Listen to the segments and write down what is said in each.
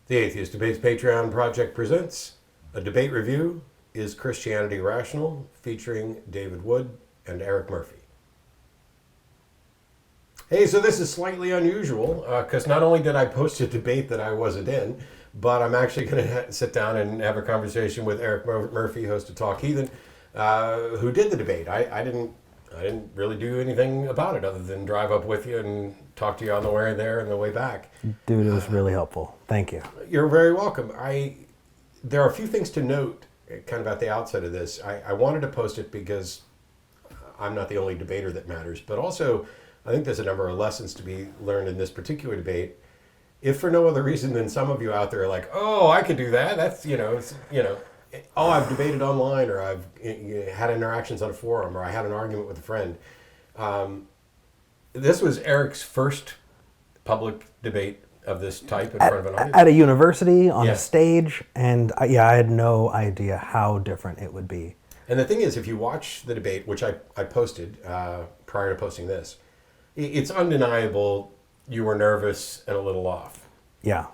The Atheist Debates Patreon project presents a debate review, Is Christianity Rational?, featuring David Wood and Eric Murphy. Hey, so this is slightly unusual because not only did I post a debate that I wasn't in, but I'm actually going to sit down and have a conversation with Eric Murphy, host of Talk Heathen, who did the debate. I didn't really do anything about it other than drive up with you and talk to you on the way there and the way back. Dude, it was really helpful. Thank you. You're very welcome. There are a few things to note kind of at the outset of this. I wanted to post it because I'm not the only debater that matters, but also I think there's a number of lessons to be learned in this particular debate. If for no other reason than some of you out there are like, oh, I could do that. That's, oh, I've debated online, or I've had interactions on a forum, or I had an argument with a friend. This was Eric's first public debate of this type in front of an audience. At a university, on a stage, and I had no idea how different it would be. And the thing is, if you watch the debate, which I posted prior to posting this, it's undeniable you were nervous and a little off. Yeah.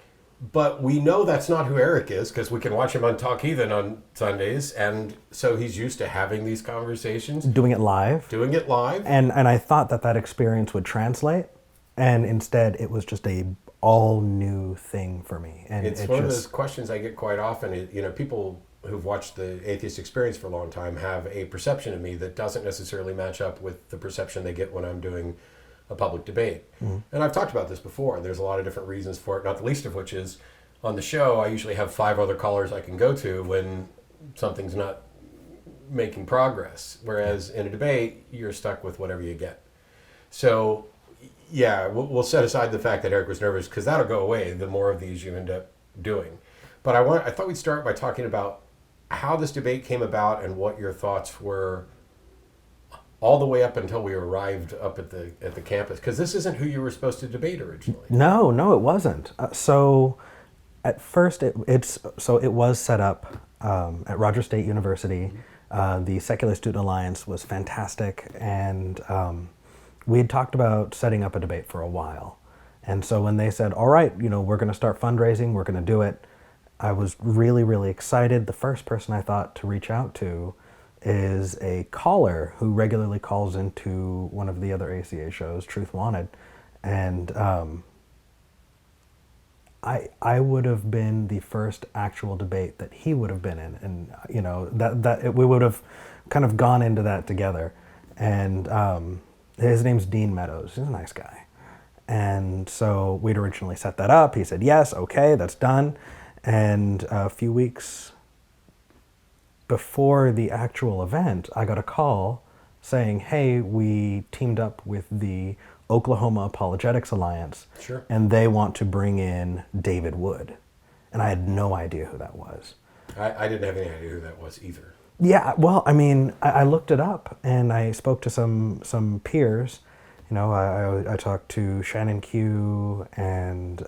But we know that's not who Eric is because we can watch him on Talk Heathen on Sundays, and so he's used to having these conversations. Doing it live. And I thought that experience would translate, and instead it was just a all new thing for me. And it's one of those questions I get quite often. People who've watched the Atheist Experience for a long time have a perception of me that doesn't necessarily match up with the perception they get when I'm doing a public debate. Mm-hmm. And I've talked about this before. There's a lot of different reasons for it, not the least of which is on the show, I usually have 5 other callers I can go to when something's not making progress. Whereas in a debate, you're stuck with whatever you get. So, yeah, we'll set aside the fact that Eric was nervous because that'll go away the more of these you end up doing. But I thought we'd start by talking about how this debate came about and what your thoughts were all the way up until we arrived up at the campus, because this isn't who you were supposed to debate originally. No, it wasn't. So at first, it was set up at Rogers State University. The Secular Student Alliance was fantastic, and we had talked about setting up a debate for a while. And so when they said, all right, we're going to start fundraising, we're going to do it, I was really, really excited. The first person I thought to reach out to is a caller who regularly calls into one of the other ACA shows, Truth Wanted. And I would have been the first actual debate that he would have been in. And, we would have kind of gone into that together. And his name's Dean Meadows. He's a nice guy. And so we'd originally set that up. He said, yes, okay, that's done. And a few weeks before the actual event, I got a call saying, hey, we teamed up with the Oklahoma Apologetics Alliance, sure, and they want to bring in David Wood. And I had no idea who that was. I didn't have any idea who that was either. Yeah, well, I looked it up, and I spoke to some peers. I talked to Shannon Q and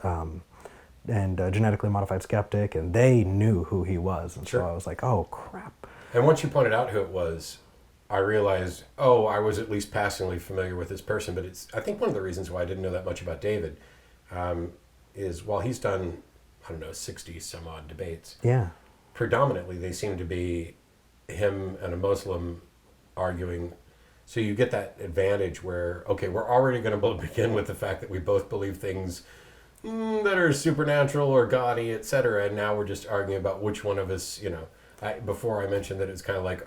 Genetically Modified Skeptic, and they knew who he was. And sure. So I was like, oh, crap. And once you pointed out who it was, I realized, I was at least passingly familiar with this person. But I think one of the reasons why I didn't know that much about David is while he's done, 60 some odd debates, yeah, predominantly they seem to be him and a Muslim arguing. So you get that advantage where, okay, we're already going to begin with the fact that we both believe things that are supernatural or gaudy, etc. And now we're just arguing about which one of us, before I mentioned that it's kind of like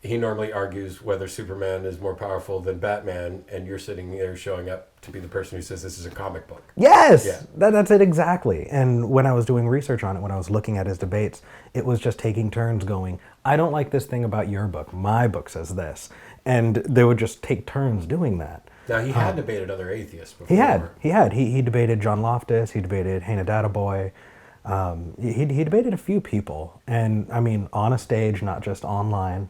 he normally argues whether Superman is more powerful than Batman, and you're sitting there showing up to be the person who says this is a comic book. Yes, yeah. That's it exactly. And when I was doing research on it, when I was looking at his debates, it was just taking turns going, I don't like this thing about your book. My book says this. And they would just take turns doing that. Now, he had debated other atheists before. He had. He debated John Loftus. He debated Hannah Databoy. He debated a few people. And, on a stage, not just online.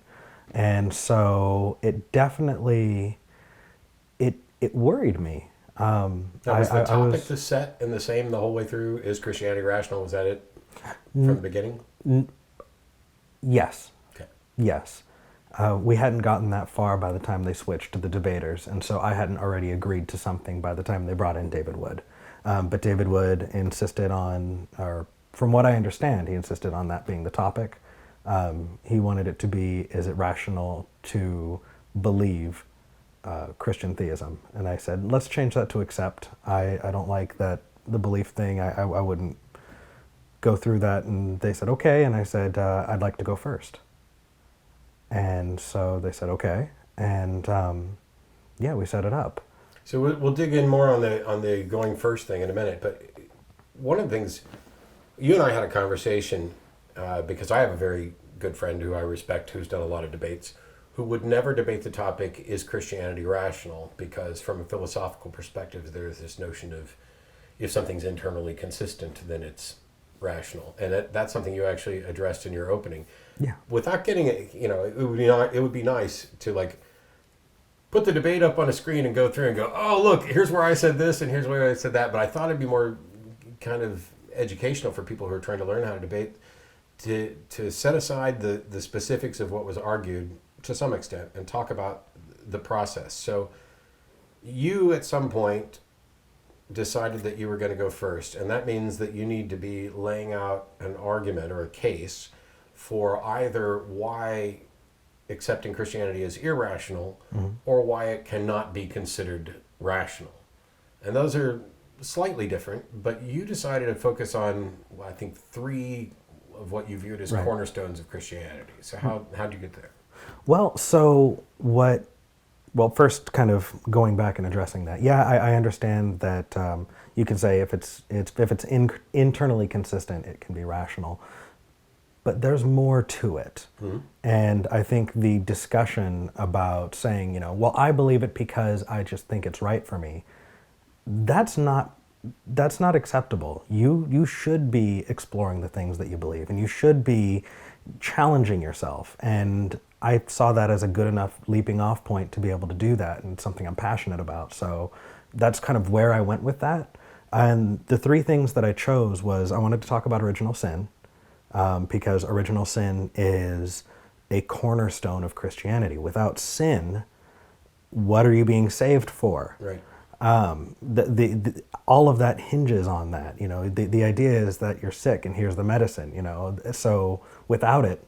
And so it definitely, it worried me. Now, was the topic to set in the same the whole way through? Is Christianity rational? Was that it from the beginning? Yes. Okay. Yes. We hadn't gotten that far by the time they switched to the debaters, and so I hadn't already agreed to something by the time they brought in David Wood. But David Wood insisted on, or from what I understand, he insisted on that being the topic. He wanted it to be, is it rational to believe Christian theism? And I said, let's change that to accept. I don't like that, the belief thing. I wouldn't go through that. And they said, okay. And I said, I'd like to go first. And so they said, okay. And yeah, we set it up. So we'll dig in more on the going first thing in a minute. But one of the things, you and I had a conversation, because I have a very good friend who I respect who's done a lot of debates, who would never debate the topic, is Christianity rational? Because from a philosophical perspective, there's this notion of if something's internally consistent, then it's rational. And that's something you actually addressed in your opening. Yeah. Without getting it, it would be nice to like put the debate up on a screen and go through and go, oh, look, here's where I said this and here's where I said that. But I thought it'd be more kind of educational for people who are trying to learn how to debate to set aside the specifics of what was argued to some extent and talk about the process. So you at some point decided that you were going to go first, and that means that you need to be laying out an argument or a case for either why accepting Christianity is irrational or why it cannot be considered rational. And those are slightly different, but you decided to focus on, I think, 3 of what you viewed as cornerstones of Christianity. So how'd you get there? Well, first kind of going back and addressing that. Yeah, I understand that you can say if it's internally consistent, it can be rational. But there's more to it. Mm-hmm. And I think the discussion about saying, well, I believe it because I just think it's right for me, that's not acceptable. You should be exploring the things that you believe, and you should be challenging yourself. And I saw that as a good enough leaping off point to be able to do that, and something I'm passionate about. So that's kind of where I went with that. And the 3 things that I chose was I wanted to talk about original sin, because original sin is a cornerstone of Christianity. Without sin, what are you being saved for? Right. All of that hinges on that. The idea is that you're sick and here's the medicine. So without it,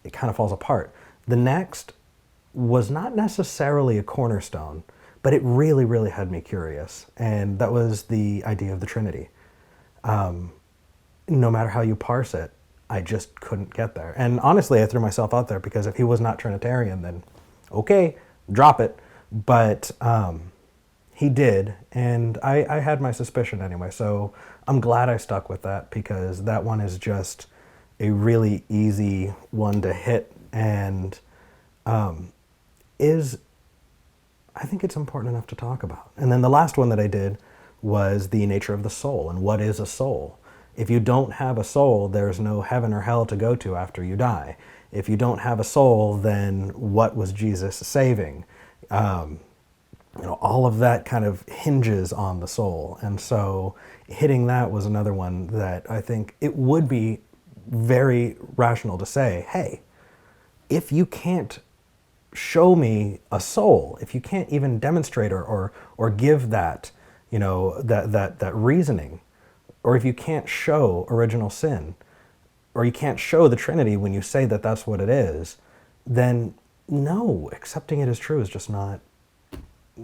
it kind of falls apart. The next was not necessarily a cornerstone, but it really, really had me curious, and that was the idea of the Trinity. No matter how you parse it, I just couldn't get there. And honestly, I threw myself out there because if he was not Trinitarian, then okay, drop it. But he did, and I had my suspicion anyway. So I'm glad I stuck with that, because that one is just a really easy one to hit, and I think it's important enough to talk about. And then the last one that I did was the nature of the soul, and what is a soul? If you don't have a soul, there's no heaven or hell to go to after you die. If you don't have a soul, then what was Jesus saving? All of that kind of hinges on the soul. And so hitting that was another one that I think it would be very rational to say, hey, if you can't show me a soul, if you can't even demonstrate or give that, that reasoning, or if you can't show original sin, or you can't show the Trinity when you say that that's what it is, then no, accepting it as true is just not.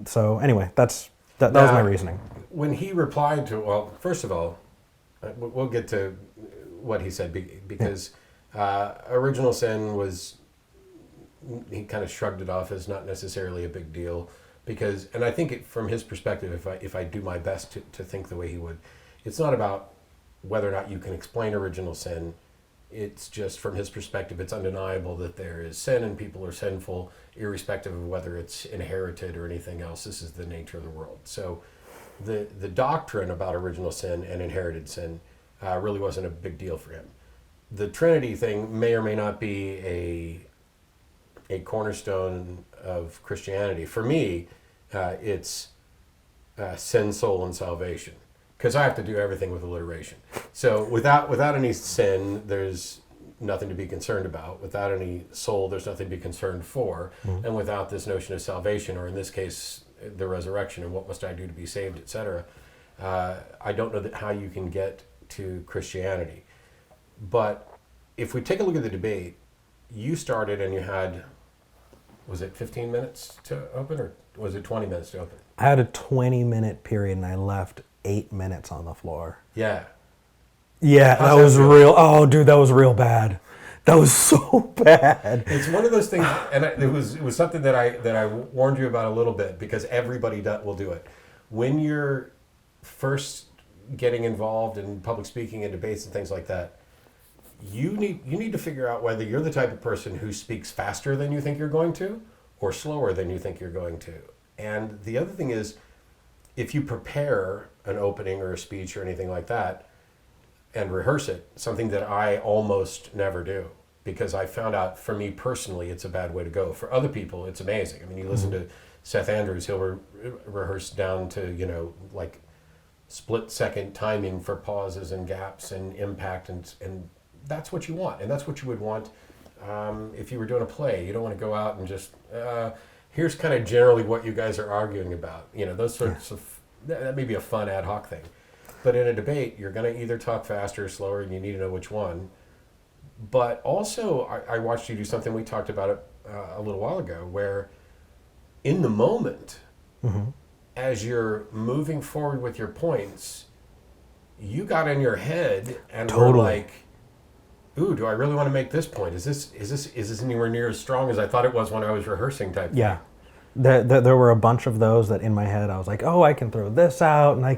So anyway, that was my reasoning. When he replied to, well, first of all, we'll get to what he said, because original sin was, he kind of shrugged it off as not necessarily a big deal, because, and I think from his perspective, if I do my best to think the way he would, it's not about whether or not you can explain original sin. It's just, from his perspective, it's undeniable that there is sin and people are sinful, irrespective of whether it's inherited or anything else. This is the nature of the world. So the doctrine about original sin and inherited sin really wasn't a big deal for him. The Trinity thing may or may not be a cornerstone of Christianity. For me, it's sin, soul, and salvation, because I have to do everything with alliteration. So without any sin, there's nothing to be concerned about. Without any soul, there's nothing to be concerned for. Mm-hmm. And without this notion of salvation, or in this case, the resurrection, and what must I do to be saved, etc., I don't know how you can get to Christianity. But if we take a look at the debate, you started and you had, was it 15 minutes to open, or was it 20 minutes to open? I had a 20-minute period and I left 8 minutes on the floor. Yeah. Yeah, How's that was feel? real. Oh, dude, that was real bad. That was so bad. It's one of those things, and it was something that I warned you about a little bit, because everybody will do it. When you're first getting involved in public speaking and debates and things like that, you need to figure out whether you're the type of person who speaks faster than you think you're going to, or slower than you think you're going to. And the other thing is, if you prepare an opening or a speech or anything like that and rehearse it, something that I almost never do, because I found out, for me personally, it's a bad way to go. For other people, it's amazing. I mean, you listen to Seth Andrews, he'll rehearse down to, like split-second timing for pauses and gaps and impact, and that's what you want. And that's what you would want if you were doing a play. You don't want to go out and just, here's kind of generally what you guys are arguing about. Those sorts of, that may be a fun ad hoc thing. But in a debate, you're going to either talk faster or slower, and you need to know which one. But also, I watched you do something, we talked about it a little while ago, where in the moment, as you're moving forward with your points, you got in your head and were like, ooh, do I really want to make this point? Is this anywhere near as strong as I thought it was when I was rehearsing type Yeah. thing? There were a bunch of those that in my head I was like, oh, I can throw this out and I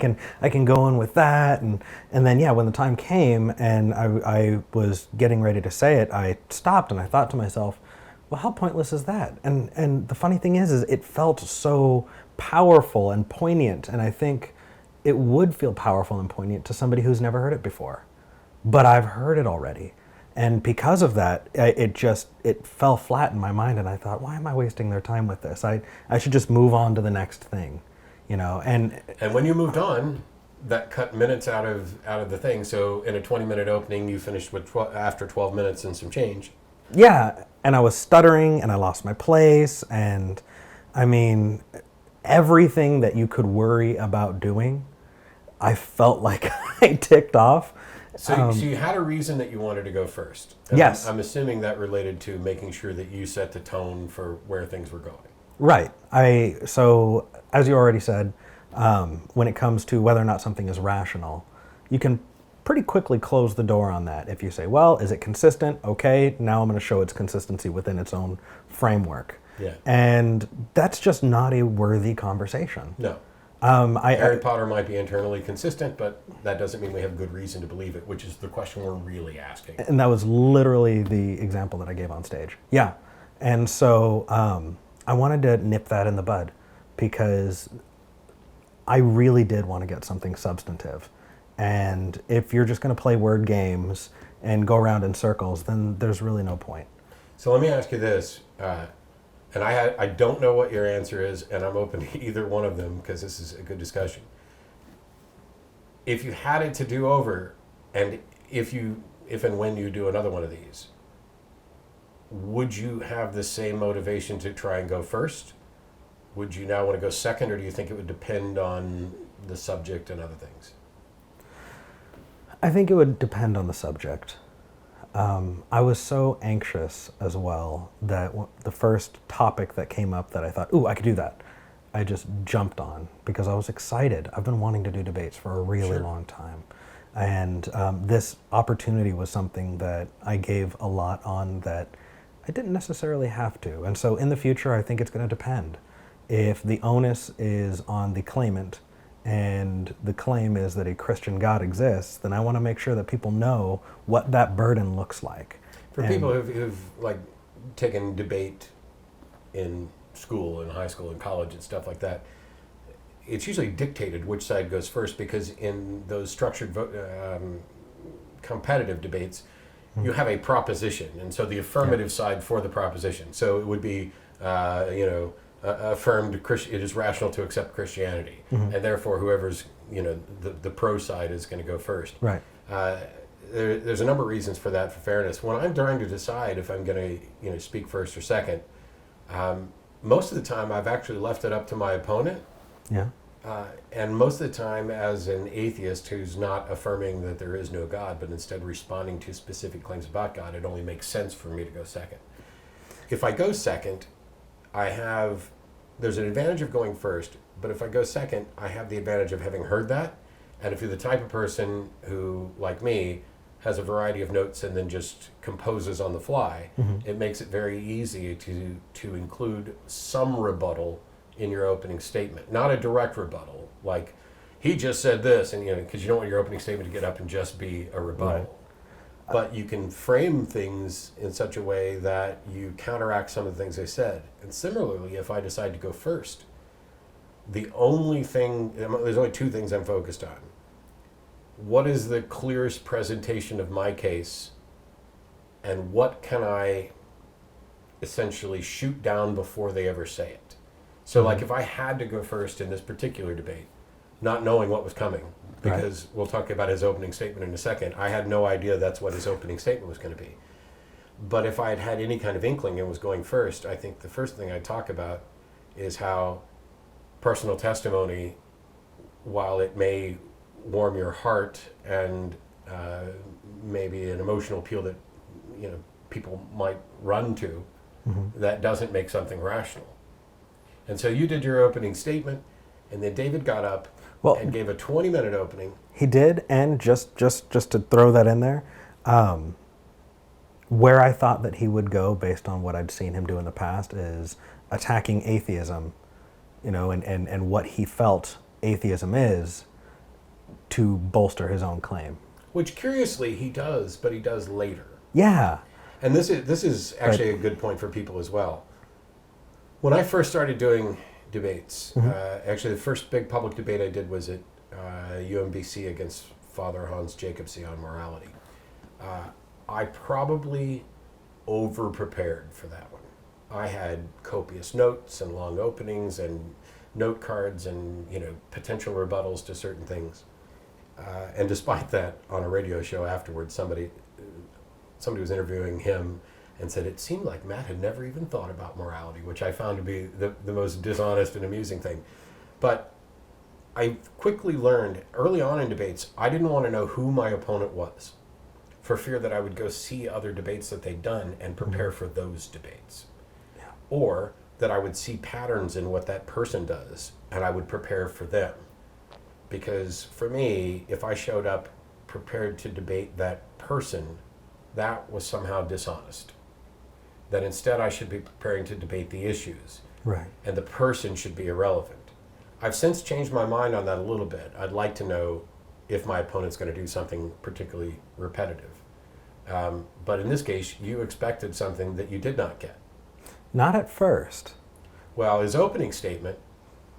can go in with that, and then when the time came and I was getting ready to say it, I stopped and I thought to myself, well, how pointless is that? And the funny thing is it felt so powerful and poignant, and I think it would feel powerful and poignant to somebody who's never heard it before, but I've heard it already. And because of that, it fell flat in my mind, and I thought, why am I wasting their time with this? I should just move on to the next thing, And when you moved on, that cut minutes out of the thing. So in a 20-minute opening, you finished with after 12 minutes and some change. Yeah, and I was stuttering, and I lost my place, and I mean, everything that you could worry about doing, I felt like I ticked off. So you had a reason that you wanted to go first. And Yes. I'm assuming that related to making sure that you set the tone for where things were going. Right. So as you already said, when it comes to whether or not something is rational, you can pretty quickly close the door on that. If you say, well, is it consistent? Okay, now I'm going to show its consistency within its own framework. Yeah. And that's just not a worthy conversation. No. Harry Potter might be internally consistent, but that doesn't mean we have good reason to believe it, which is the question we're really asking. And that was literally the example that I gave on stage. Yeah. And so I wanted to nip that in the bud, because I really did want to get something substantive. And if you're just going to play word games and go around in circles, then there's really no point. So let me ask you this, and I don't know what your answer is, and I'm open to either one of them because this is a good discussion. If you had it to do over, and if and when you do another one of these, would you have the same motivation to try and go first? Would you now want to go second, or do you think it would depend on the subject and other things? I think it would depend on the subject. I was so anxious as well that the first topic that came up that I thought, ooh, I could do that, I just jumped on because I was excited. I've been wanting to do debates for a really long time. And this opportunity was something that I gave a lot on that I didn't necessarily have to. And so in the future, I think it's going to depend. If the onus is on the claimant and the claim is that a Christian God exists, then I want to make sure that people know what that burden looks like. For people who've like taken debate in school, in high school, in college, and stuff like that, it's usually dictated which side goes first, because in those structured competitive debates, you have a proposition, and so the affirmative side for the proposition. So it would be, affirmed it is rational to accept Christianity, and therefore whoever's the pro side is going to go first. Right. There's a number of reasons for that, for fairness. When I'm trying to decide if I'm going to speak first or second, most of the time I've actually left it up to my opponent. Yeah. And most of the time, as an atheist who's not affirming that there is no God, but instead responding to specific claims about God, it only makes sense for me to go second. If I go second, there's an advantage of going first, but if I go second, I have the advantage of having heard that. And if you're the type of person who, like me, has a variety of notes and then just composes on the fly, it makes it very easy to include some rebuttal in your opening statement. Not a direct rebuttal, like, he just said this, and because you don't want your opening statement to get up and just be a rebuttal. Right. But you can frame things in such a way that you counteract some of the things they said. And similarly, if I decide to go first, there's only two things I'm focused on. What is the clearest presentation of my case, and what can I essentially shoot down before they ever say it? So like if I had to go first in this particular debate, not knowing what was coming, because we'll talk about his opening statement in a second, I had no idea that's what his opening statement was going to be. But if I had had any kind of inkling and was going first, I think the first thing I'd talk about is how personal testimony, while it may warm your heart and maybe an emotional appeal that people might run to, that doesn't make something rational. And so you did your opening statement, and then David got up and gave a 20-minute opening. He did, and just to throw that in there, where I thought that he would go based on what I'd seen him do in the past is attacking atheism, and what he felt atheism is, to bolster his own claim. Which curiously he does, but he does later. Yeah. And this is actually a good point for people as well. When I first started doing debates, actually the first big public debate I did was at UMBC against Father Hans Jacobsi on morality. I probably over-prepared for that one. I had copious notes and long openings and note cards and potential rebuttals to certain things. And despite that, on a radio show afterwards, somebody was interviewing him and said it seemed like Matt had never even thought about morality, which I found to be the most dishonest and amusing thing. But I quickly learned early on in debates, I didn't want to know who my opponent was, for fear that I would go see other debates that they'd done and prepare for those debates. Yeah. Or that I would see patterns in what that person does and I would prepare for them. Because for me, if I showed up prepared to debate that person, that was somehow dishonest. That instead I should be preparing to debate the issues. Right. And the person should be irrelevant. I've since changed my mind on that a little bit. I'd like to know if my opponent's going to do something particularly repetitive. But in this case, you expected something that you did not get. Not at first. Well, his opening statement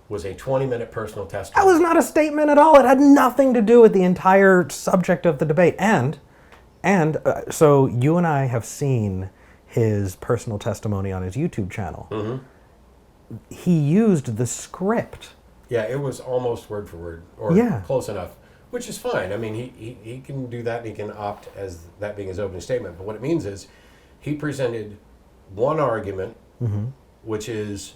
was a 20-minute personal testimony. That was not a statement at all. It had nothing to do with the entire subject of the debate. And so you and I have seen his personal testimony on his YouTube channel. Mm-hmm. He used the script. Yeah, it was almost word for word, or close enough, which is fine. I mean, he can do that, and he can opt as that being his opening statement. But what it means is he presented one argument, which is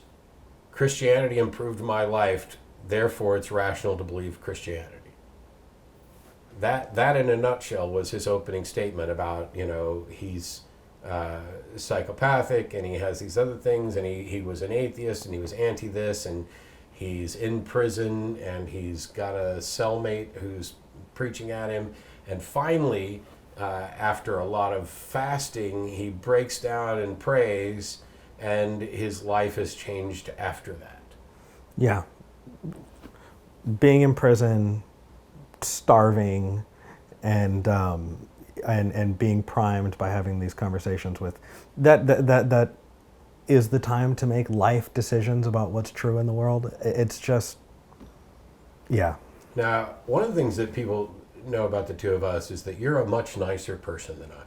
Christianity improved my life, therefore it's rational to believe Christianity. That in a nutshell was his opening statement about, he's psychopathic and he has these other things and he was an atheist and he was anti-this and he's in prison and he's got a cellmate who's preaching at him. And finally, after a lot of fasting, he breaks down and prays and his life has changed after that. Yeah. Being in prison, starving, and being primed by having these conversations with that is the time to make life decisions about what's true in the world. It's just, yeah. Now, one of the things that people know about the two of us is that you're a much nicer person than I am.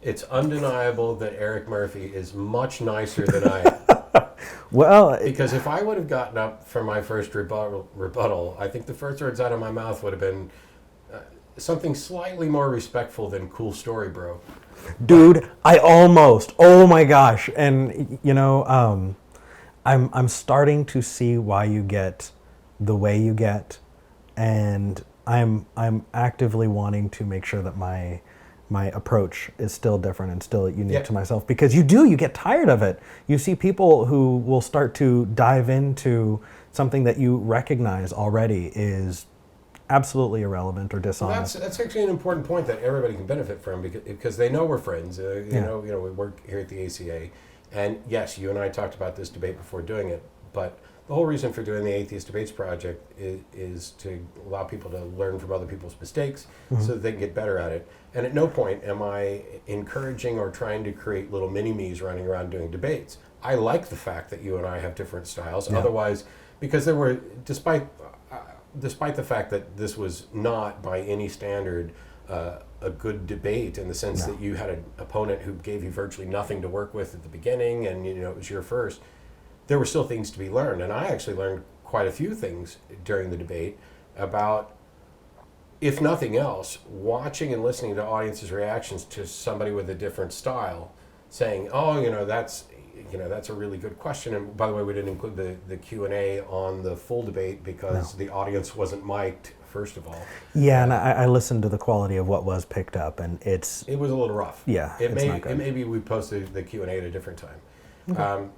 It's undeniable that Eric Murphy is much nicer than I am. Well, because if I would have gotten up for my first rebuttal, I think the first words out of my mouth would have been something slightly more respectful than "cool story, bro." Dude, I almost. Oh my gosh! And I'm starting to see why you get the way you get, and I'm actively wanting to make sure that my approach is still different and still unique to myself, because you get tired of it. You see people who will start to dive into something that you recognize already is absolutely irrelevant or dishonest. Well, that's actually an important point that everybody can benefit from, because they know we're friends. You know, we work here at the ACA, and yes, you and I talked about this debate before doing it, but the whole reason for doing the Atheist Debates project is to allow people to learn from other people's mistakes so that they can get better at it. And at no point am I encouraging or trying to create little mini-me's running around doing debates. I like the fact that you and I have different styles. Yeah. Otherwise, because there were, despite the fact that this was not by any standard a good debate, in the sense that you had an opponent who gave you virtually nothing to work with at the beginning, and it was your first, there were still things to be learned. And I actually learned quite a few things during the debate about, if nothing else, watching and listening to audiences' reactions to somebody with a different style, saying, oh, that's a really good question. And by the way, we didn't include the Q&A on the full debate because the audience wasn't mic'd, first of all. Yeah, and I listened to the quality of what was picked up, and it was a little rough. Yeah, it maybe we posted the Q&A at a different time. Okay.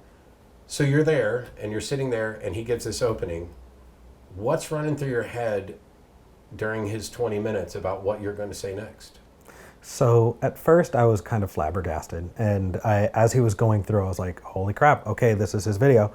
So you're there, and you're sitting there, and he gives this opening. What's running through your head during his 20 minutes about what you're going to say next? So at first I was kind of flabbergasted, and as he was going through, I was like, holy crap, okay, this is his video.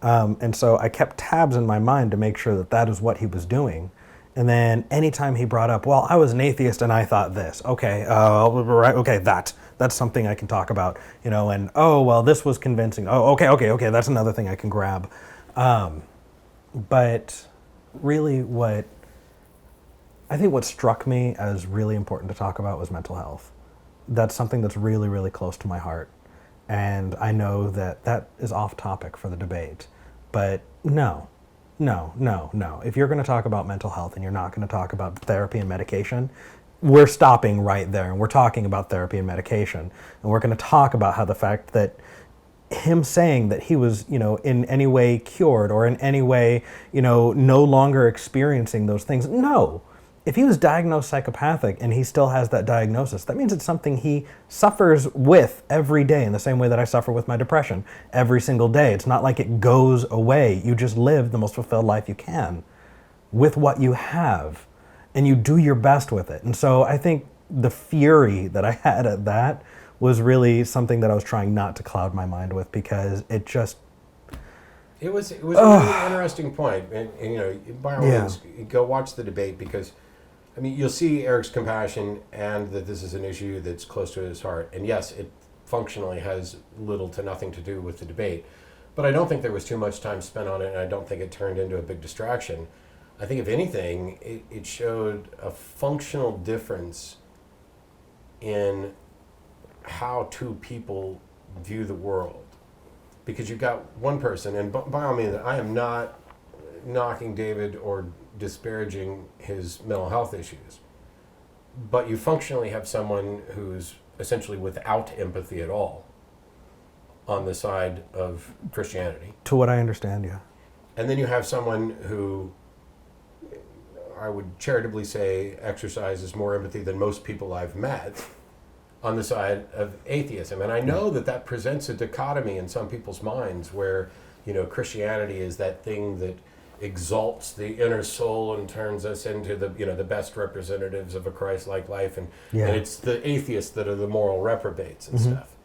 And so I kept tabs in my mind to make sure that is what he was doing. And then anytime he brought up, well, I was an atheist and I thought this, okay, right, okay, that's something I can talk about, and oh, well, this was convincing. Oh, okay, that's another thing I can grab. But really what struck me as really important to talk about was mental health. That's something that's really, really close to my heart. And I know that is off topic for the debate, but no. If you're going to talk about mental health and you're not going to talk about therapy and medication, we're stopping right there, and we're talking about therapy and medication. And we're going to talk about how the fact that him saying that he was, in any way cured or in any way, no longer experiencing those things. No. If he was diagnosed psychopathic and he still has that diagnosis, that means it's something he suffers with every day, in the same way that I suffer with my depression every single day. It's not like it goes away. You just live the most fulfilled life you can with what you have, and you do your best with it. And so I think the fury that I had at that was really something that I was trying not to cloud my mind with, because it just... It was a really interesting point. And by all means, go watch the debate, because you'll see Eric's compassion and that this is an issue that's close to his heart. And yes, it functionally has little to nothing to do with the debate. But I don't think there was too much time spent on it, and I don't think it turned into a big distraction. I think, if anything, it showed a functional difference in how two people view the world. Because you've got one person, and by all means, I am not knocking David or disparaging his mental health issues, but you functionally have someone who's essentially without empathy at all on the side of Christianity. To what I understand, yeah. And then you have someone who, I would charitably say, exercises more empathy than most people I've met on the side of atheism. And I know that presents a dichotomy in some people's minds, where Christianity is that thing that exalts the inner soul and turns us into the best representatives of a Christ-like life, and it's the atheists that are the moral reprobates and stuff.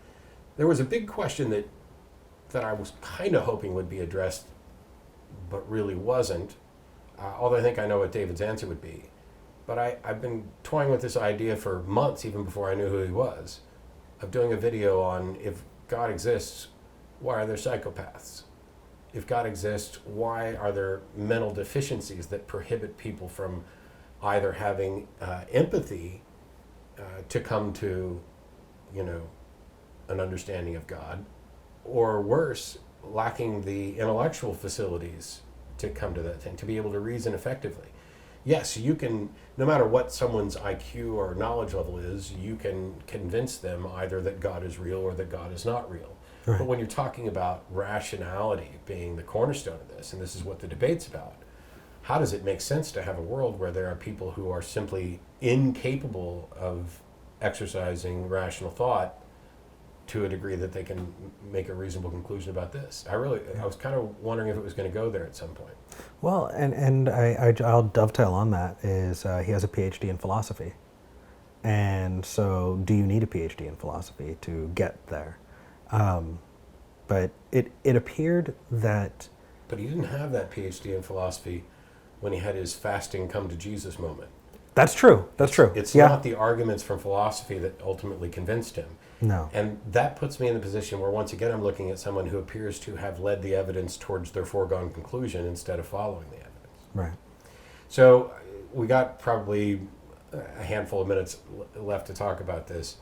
There was a big question that I was kind of hoping would be addressed, but really wasn't, although I think I know what David's answer would be. But I've been toying with this idea for months, even before I knew who he was, of doing a video on, if God exists, why are there psychopaths? If God exists, why are there mental deficiencies that prohibit people from either having empathy to come to, an understanding of God, or worse, lacking the intellectual facilities to come to that thing, to be able to reason effectively? Yes, you can, no matter what someone's IQ or knowledge level is, you can convince them either that God is real or that God is not real. Right. But when you're talking about rationality being the cornerstone of this, and this is what the debate's about, how does it make sense to have a world where there are people who are simply incapable of exercising rational thought to a degree that they can make a reasonable conclusion about this? I was kind of wondering if it was going to go there at some point. Well, and I'll dovetail on that is he has a PhD in philosophy. And so do you need a PhD in philosophy to get there? But it appeared that... But he didn't have that PhD in philosophy when he had his fasting come to Jesus moment. That's true. That's true. It's not the arguments from philosophy that ultimately convinced him. No. And that puts me in the position where, once again, I'm looking at someone who appears to have led the evidence towards their foregone conclusion instead of following the evidence. Right. So we got probably a handful of minutes left to talk about this.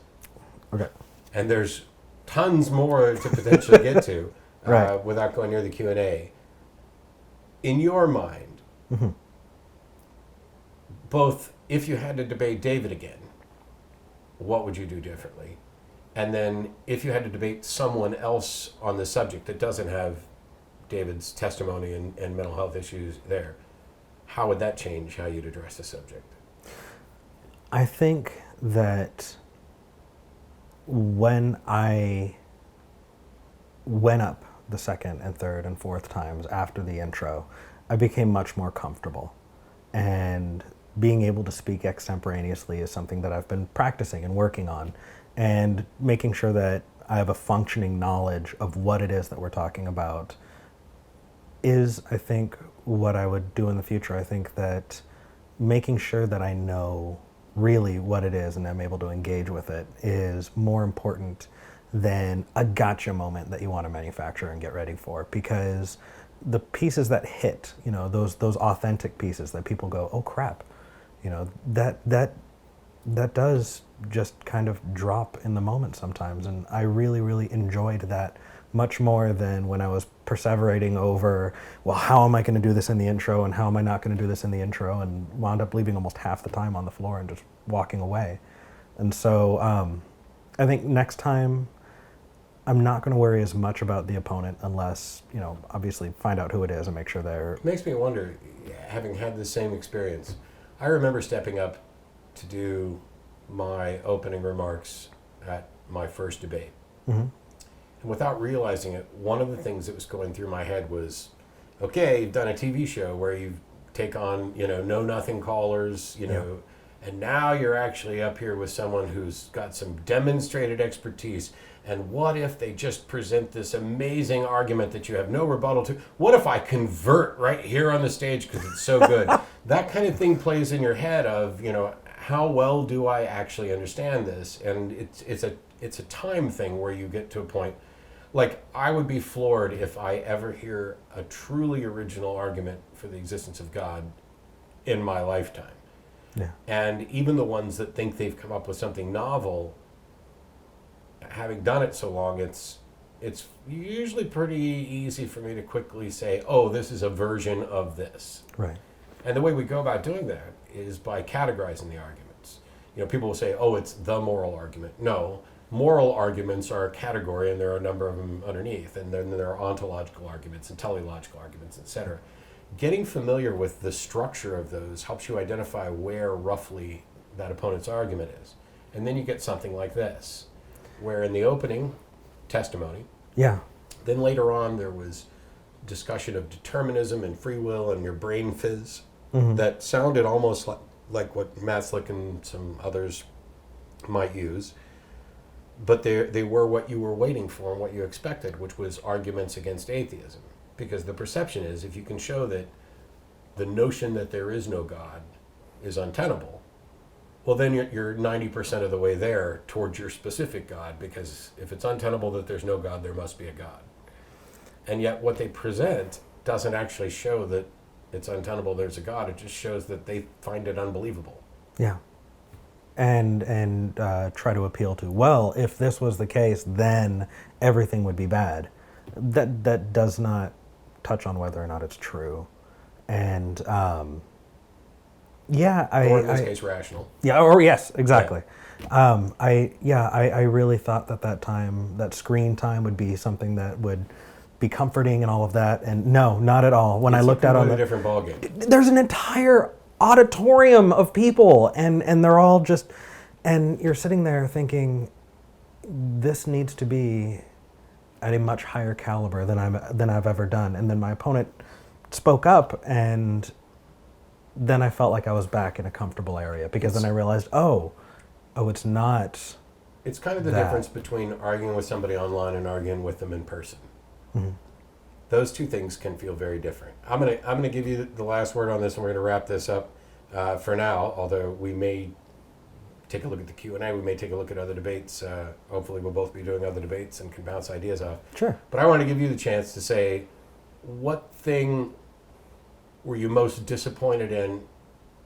Okay. And there's tons more to potentially get to right. Without going near the Q&A. In your mind, mm-hmm. both if you had to debate David again, what would you do differently? And then if you had to debate someone else on the subject that doesn't have David's testimony and mental health issues there, how would that change how you'd address the subject? I think that when I went up the second and third and fourth times after the intro, I became much more comfortable. And being able to speak extemporaneously is something that I've been practicing and working on, and making sure that I have a functioning knowledge of what it is that we're talking about is, I think, what I would do in the future. I think that making sure that I know really what it is and I'm able to engage with it is more important than a gotcha moment that you want to manufacture and get ready for. Because the pieces that hit, those authentic pieces that people go, oh crap, that does just kind of drop in the moment sometimes. And I really, really enjoyed that much more than when I was perseverating over, well, how am I going to do this in the intro and how am I not going to do this in the intro, and wound up leaving almost half the time on the floor and just walking away. And so I think next time I'm not going to worry as much about the opponent unless, obviously find out who it is and make sure they're... It makes me wonder, having had the same experience, I remember stepping up to do my opening remarks at my first debate. Mm-hmm. And without realizing it, one of the things that was going through my head was, okay, you've done a TV show where you take on, know-nothing callers, and now you're actually up here with someone who's got some demonstrated expertise. And what if they just present this amazing argument that you have no rebuttal to? What if I convert right here on the stage because it's so good? That kind of thing plays in your head of, how well do I actually understand this? And it's a time thing where you get to a point. Like, I would be floored if I ever hear a truly original argument for the existence of God in my lifetime. Yeah. And even the ones that think they've come up with something novel, having done it so long, it's usually pretty easy for me to quickly say, oh, this is a version of this. Right. And the way we go about doing that is by categorizing the arguments. People will say, oh, it's the moral argument. No. Moral arguments are a category, and there are a number of them underneath. And then there are ontological arguments and teleological arguments, etc. Getting familiar with the structure of those helps you identify where roughly that opponent's argument is. And then you get something like this, where in the opening, testimony. Yeah. Then later on, there was discussion of determinism and free will and your brain fizz. Mm-hmm. That sounded almost like what Matzlick and some others might use. But they were what you were waiting for and what you expected, which was arguments against atheism. Because the perception is, if you can show that the notion that there is no God is untenable, well, then you're 90% of the way there towards your specific God, because if it's untenable that there's no God, there must be a God. And yet what they present doesn't actually show that it's untenable there's a God. It just shows that they find it unbelievable. Yeah. And try to appeal to, well, if this was the case, then everything would be bad. That does not touch on whether or not it's true. And or in this case, rational. Yeah, or yes, exactly. Yeah. I really thought that time, that screen time, would be something that would be comforting and all of that. And no, not at all. When I looked out on a different ballgame. There's an entire auditorium of people, and they're all just, and you're sitting there thinking, this needs to be at a much higher caliber than I've ever done. And then my opponent spoke up, and then I felt like I was back in a comfortable area, because then I realized, it's not. It's kind of the difference between arguing with somebody online and arguing with them in person. Mm-hmm. Those two things can feel very different. I'm gonna give you the last word on this, and we're gonna wrap this up for now. Although we may take a look at the Q&A, we may take a look at other debates. Hopefully, we'll both be doing other debates and can bounce ideas off. Sure. But I want to give you the chance to say, what thing were you most disappointed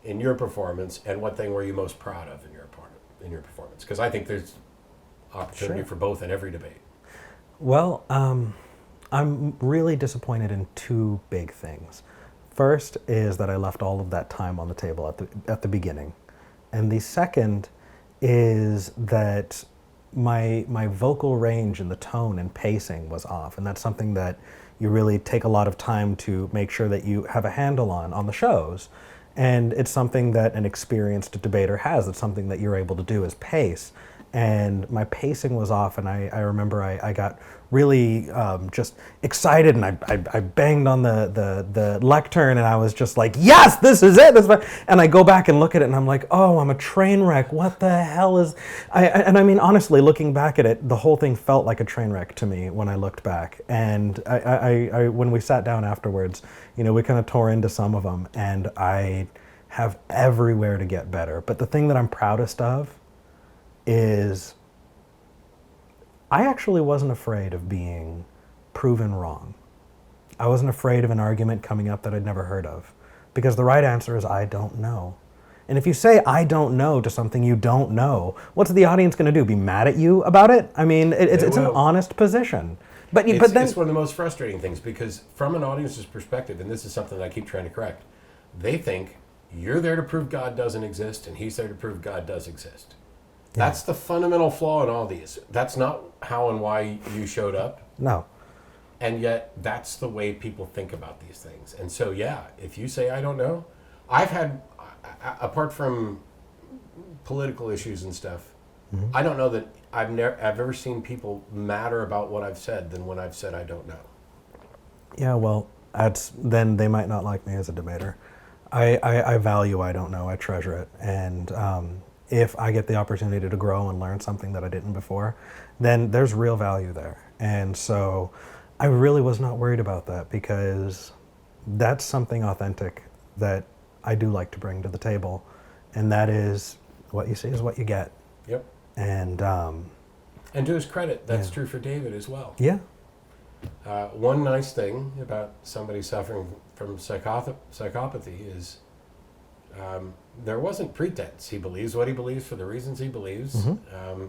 in your performance, and what thing were you most proud of in your performance? Because I think there's opportunity for both in every debate. Well, I'm really disappointed in two big things. First is that I left all of that time on the table at the beginning. And the second is that my vocal range and the tone and pacing was off. And that's something that you really take a lot of time to make sure that you have a handle on the shows. And it's something that an experienced debater has. It's something that you're able to do, is pace. And my pacing was off, and I remember I got really just excited, and I banged on the lectern, and I was just like, yes, this is it. And I go back and look at it, and I'm like, oh, I'm a train wreck. What the hell is... And I mean, honestly, looking back at it, the whole thing felt like a train wreck to me when I looked back. And I when we sat down afterwards, we kind of tore into some of them, and I have everywhere to get better. But the thing that I'm proudest of is I actually wasn't afraid of being proven wrong. I wasn't afraid of an argument coming up that I'd never heard of, because the right answer is I don't know. And if you say I don't know to something you don't know, what's the audience going to do? Be mad at you about it? I mean, it's an honest position. But then it's one of the most frustrating things, because from an audience's perspective, and this is something that I keep trying to correct, they think you're there to prove God doesn't exist, and he's there to prove God does exist. That's the fundamental flaw in all these. That's not how and why you showed up. No. And yet, that's the way people think about these things. And so, if you say, I don't know, I've had, apart from political issues and stuff, I don't know that I've ever seen people madder about what I've said than when I've said I don't know. Yeah, well, then they might not like me as a debater. I value I don't know. I treasure it. And if I get the opportunity to grow and learn something that I didn't before, then there's real value there. And so I really was not worried about that, because that's something authentic that I do like to bring to the table. And that is, what you see is what you get. Yep. And to his credit, that's true for David as well. Yeah. One nice thing about somebody suffering from psychopathy is there wasn't pretense. He believes what he believes for the reasons he believes. Mm-hmm.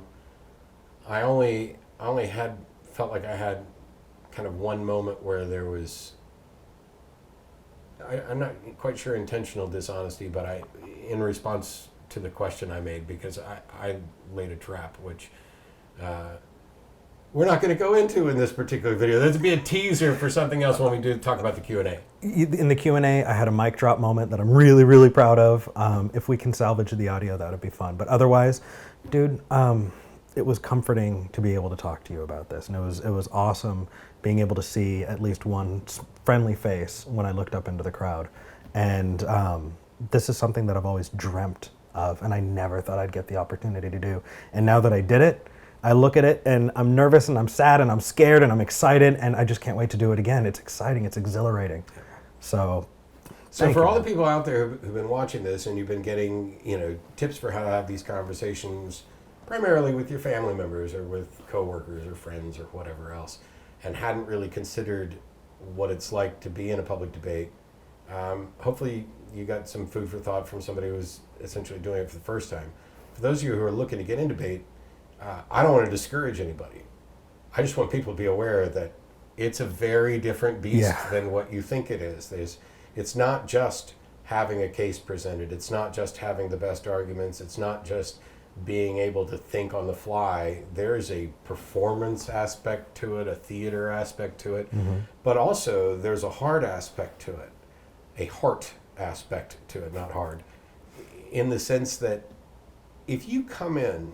I only felt like I had kind of one moment where there was, I'm not quite sure intentional dishonesty, but in response to the question I made, because I laid a trap, which we're not going to go into in this particular video. There's be a teaser for something else when we do talk about the Q&A. In the Q&A, I had a mic drop moment that I'm really, really proud of. If we can salvage the audio, that would be fun. But otherwise, dude, it was comforting to be able to talk to you about this. And it was awesome being able to see at least one friendly face when I looked up into the crowd. And this is something that I've always dreamt of, and I never thought I'd get the opportunity to do. And now that I did it, I look at it and I'm nervous and I'm sad and I'm scared and I'm excited, and I just can't wait to do it again. It's exciting, it's exhilarating. So for all the people out there who've been watching this, and you've been getting, tips for how to have these conversations, primarily with your family members or with coworkers or friends or whatever else, and hadn't really considered what it's like to be in a public debate, hopefully you got some food for thought from somebody who's essentially doing it for the first time. For those of you who are looking to get in debate, I don't want to discourage anybody. I just want people to be aware that it's a very different beast than what you think it is. It's not just having a case presented. It's not just having the best arguments. It's not just being able to think on the fly. There's a performance aspect to it, a theater aspect to it, but also there's a hard aspect to it, a heart aspect to it, not hard, in the sense that if you come in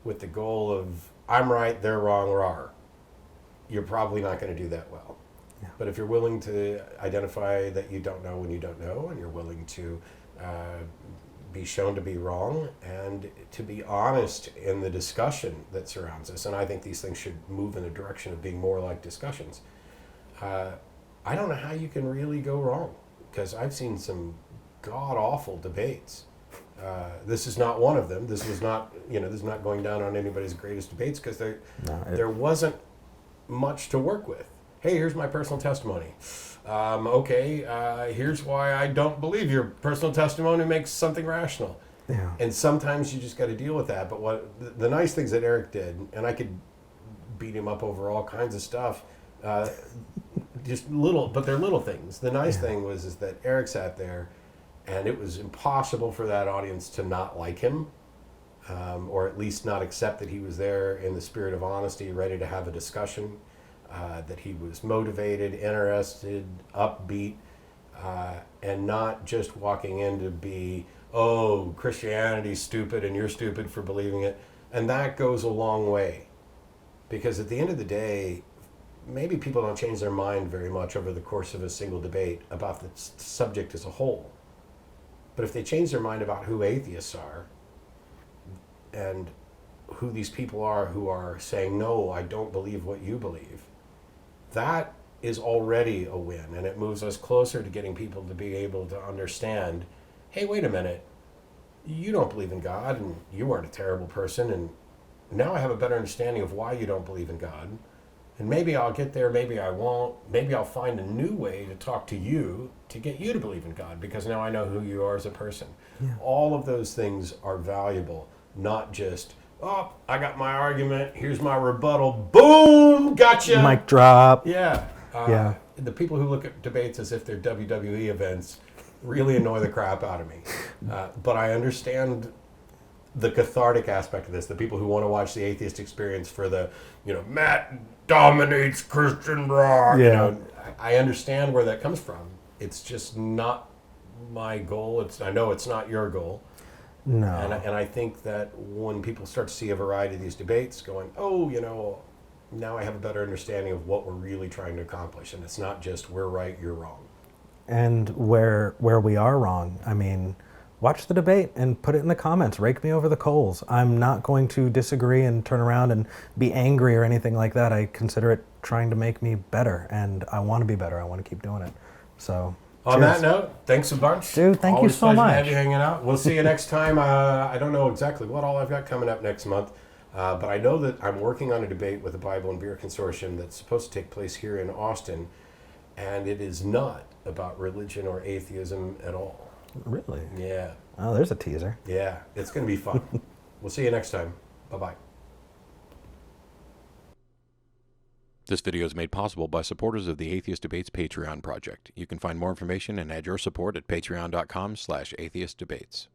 with the goal of, I'm right, they're wrong, rawr, you're probably not going to do that well. Yeah. But if you're willing to identify that you don't know when you don't know, and you're willing to be shown to be wrong, and to be honest in the discussion that surrounds us, and I think these things should move in the direction of being more like discussions, I don't know how you can really go wrong, because I've seen some god-awful debates. This is not one of them. This was not, this is not going down on anybody's greatest debates, because there wasn't much to work with. Hey, here's my personal testimony. Here's why I don't believe your personal testimony makes something rational. Yeah. And sometimes you just got to deal with that. But what the nice things that Eric did, and I could beat him up over all kinds of stuff, just little, but they're little things. The nice thing is that Eric sat there, and it was impossible for that audience to not like him, or at least not accept that he was there in the spirit of honesty, ready to have a discussion. That he was motivated, interested, upbeat, and not just walking in to be, oh, Christianity's stupid and you're stupid for believing it. And that goes a long way. Because at the end of the day, maybe people don't change their mind very much over the course of a single debate about the subject as a whole. But if they change their mind about who atheists are, and who these people are who are saying, no, I don't believe what you believe, that is already a win, and it moves us closer to getting people to be able to understand, hey, wait a minute, you don't believe in God, and you weren't a terrible person, and now I have a better understanding of why you don't believe in God, and maybe I'll get there, maybe I won't, maybe I'll find a new way to talk to you to get you to believe in God, because now I know who you are as a person. Yeah. All of those things are valuable, not just, oh, I got my argument, here's my rebuttal, boom, gotcha. Mic drop. Yeah. The people who look at debates as if they're WWE events really annoy the crap out of me. But I understand the cathartic aspect of this, the people who want to watch the Atheist Experience for the, Matt dominates Christian rock. Yeah. I understand where that comes from. It's just not my goal. I know it's not your goal. No. And I think that when people start to see a variety of these debates going, oh, now I have a better understanding of what we're really trying to accomplish. And it's not just we're right, you're wrong. And where we are wrong, I mean, watch the debate and put it in the comments. Rake me over the coals. I'm not going to disagree and turn around and be angry or anything like that. I consider it trying to make me better, and I want to be better. I want to keep doing it. So... On that note, thanks a bunch. Dude, thank you so much. Always pleasure to have you hanging out. We'll see you next time. I don't know exactly what all I've got coming up next month, but I know that I'm working on a debate with the Bible and Beer Consortium that's supposed to take place here in Austin, and it is not about religion or atheism at all. Really? Yeah. Oh, there's a teaser. Yeah, it's going to be fun. We'll see you next time. Bye-bye. This video is made possible by supporters of the Atheist Debates Patreon project. You can find more information and add your support at patreon.com/atheistdebates.